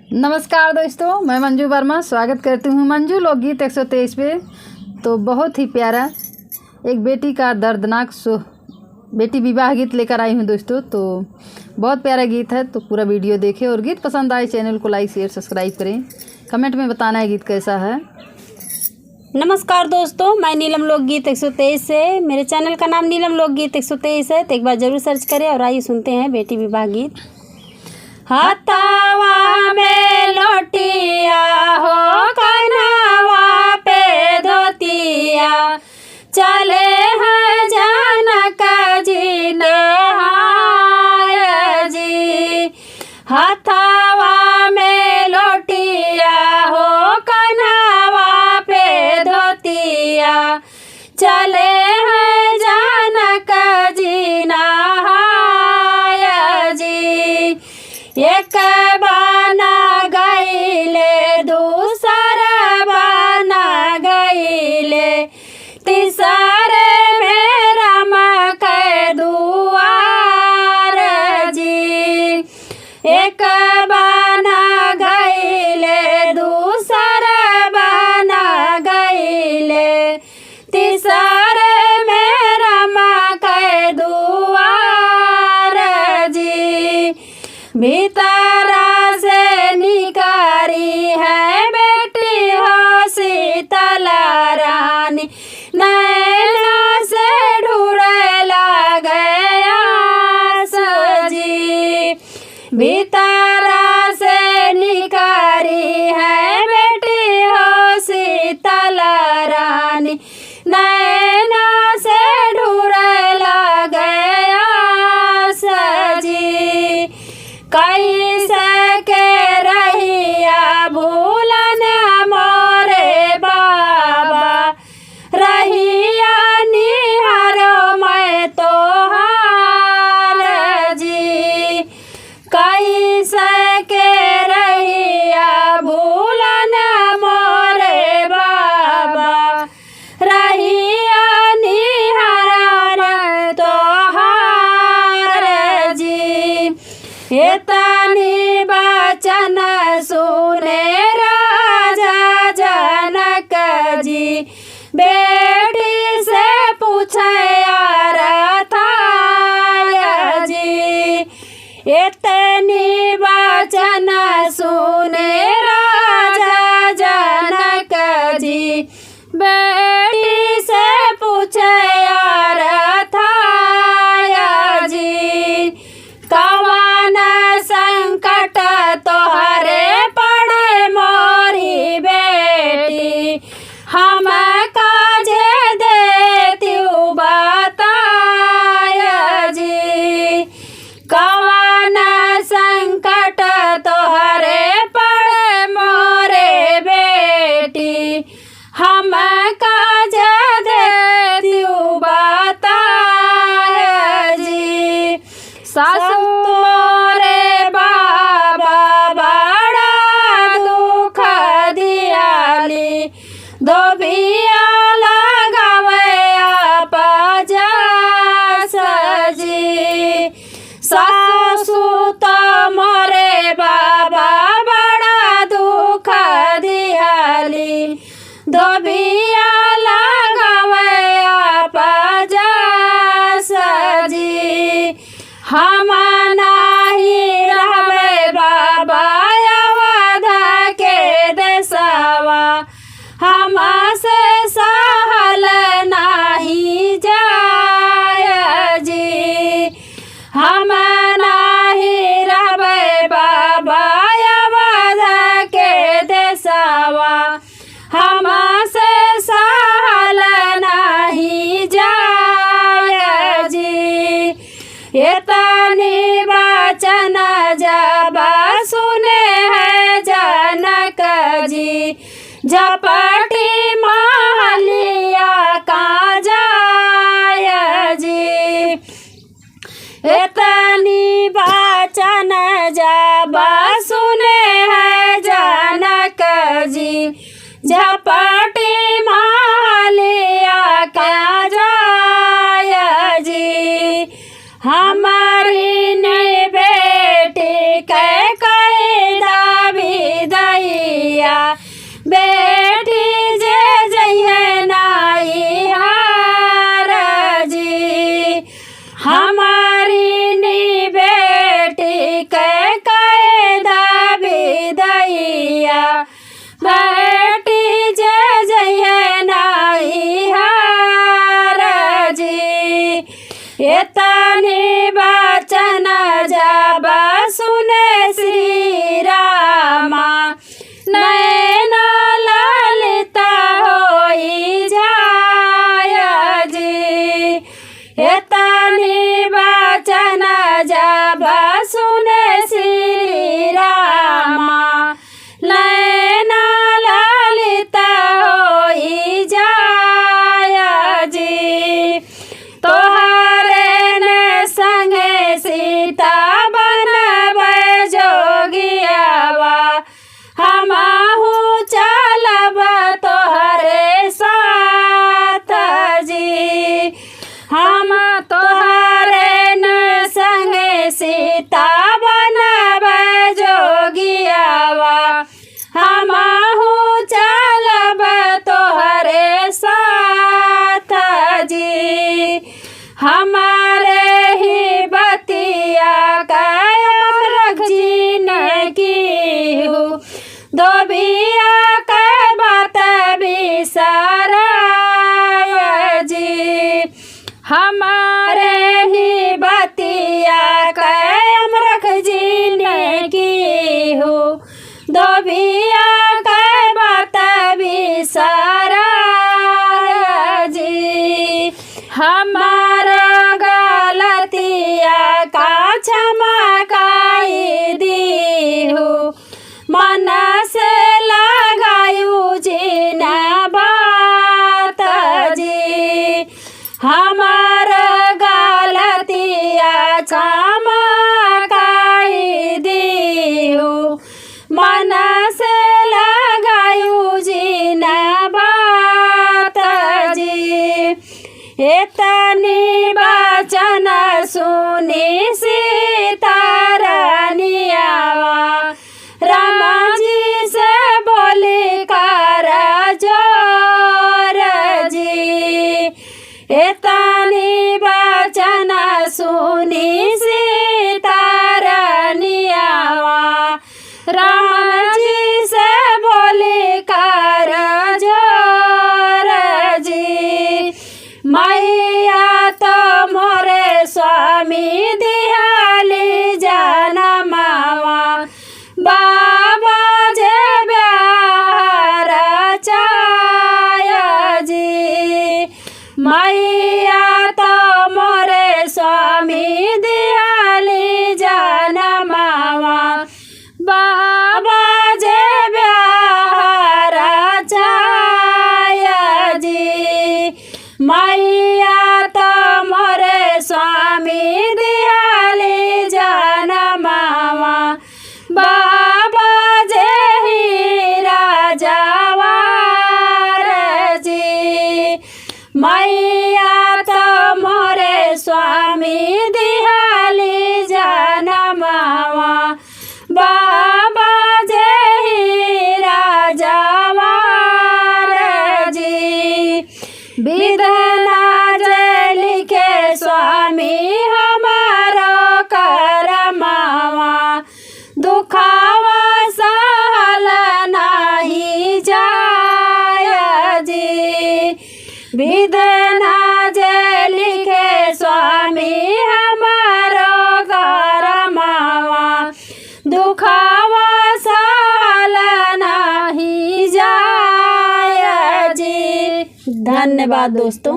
नमस्कार दोस्तों, मैं मंजू वर्मा स्वागत करती हूँ मंजू लोकगीत 123 पे। तो बहुत ही प्यारा एक बेटी का दर्दनाक बेटी विवाह गीत लेकर आई हूँ दोस्तों। तो बहुत प्यारा गीत है, तो पूरा वीडियो देखें और गीत पसंद आए चैनल को लाइक शेयर सब्सक्राइब करें। कमेंट में बताना है गीत कैसा है। नमस्कार दोस्तों, मैं नीलम लोकगीत 123 से। मेरे चैनल का नाम नीलम लोकगीत 123 है, तो एक बार ज़रूर सर्च करें। और आइए सुनते हैं बेटी विवाह गीत। हथवा में लोटिया हो कन्हवा पे धोतिया, चले हैं जनक जी नहाय जी। हथवा में लोटिया हो कन्हवा पे धोतिया, चले हैं जनक जी नहाय जी। एक बना गईले दूसरा बना गईले, तीसरे में रमक दुआर जी। एक बना गईले दूसरा बना गईले, तीसरे में रमक दुआर जी। भीतरा से निकारी है बेटी हो शीतला रानी, नैना से ढूंढे लगे आस जी। भीतरा से निकारी है बेटी हो शीतला रानी, नैना से ढूंढे लगे आस जी। कैसे के रहिया भूलन मोरे बाबा, रहिया निहारो मैं तोहार जी। कैसे के रहिया भूलन मोरे बाबा, रहिया निहारो तोहार जी। इतनी बचन सुने राजा जनक जी, बेटी से पूछे रथाय जी। इतनी बचन सुने राजा जनक जी, बेटी से पूछे रथाय जी। कवन संकट तोहरे पड़े मोरी बेटी, हम काजे देती बताय जी। कवन संकट तोहरे पड़े मोरे बेटी, हम काजे देती बताय जी। सासू मोरे बाबा बड़ा दुख दियाली, दोबिया लगावे आप जस जी। सासू तो मोरे बाबा बड़ा दुख दियाली, दोबिया लगावे आप जस जी। हम नाही रहबे बाबा अवध के देशवा, हम से सहल नाही जाय जी। हम नाही रहबे बाबा अवध के देशवा, हम से सहल नाही जाय जी। इतनी वचन जब सुने हैं जनक जी, झपटी महलिया का जाय जी। इतनी वचन जब सुने हैं जनक जी, झपटी महलिया का जाय जी। हमारी ने बेटी के कैदा भी भिया के बात बिसरा जी। हमार गलतिया का क्षमा काई दीहु, मन से लगायु जी न बात जी। हमार गलतिया क्षमा काई दीहु, मन से लगायु जी न बात जी। एतनी वचन सुनी सीता रानियावा, राम जी से बोली कर जोर जी। एतनी वचन सुनी सीता रानियावा, राम जी से बोली कर जोर जी। मैया तो मोरे स्वामी दिहाली जनमावा, बाबा जे ब्याह रचाया जी। मैया तो मोरे स्वामी दिहाली जनमावा, बाबा जे ब्याह रचाया जी। मैया तो मोरे स्वामी दिहाली जनमावा, बाबा जे हीरा जवार जी। मैया तो मोरे स्वामी दिहाली जनमावा, बाबा जे हीरा जवार जी। विधना जे लिखे स्वामी हमारो करमावा, दुखावा सहल नाही जाय जी। विधना जे लिखे स्वामी हमारो करमावा, दुखावा सहल नाही जाय जी। धन्यवाद दोस्तों।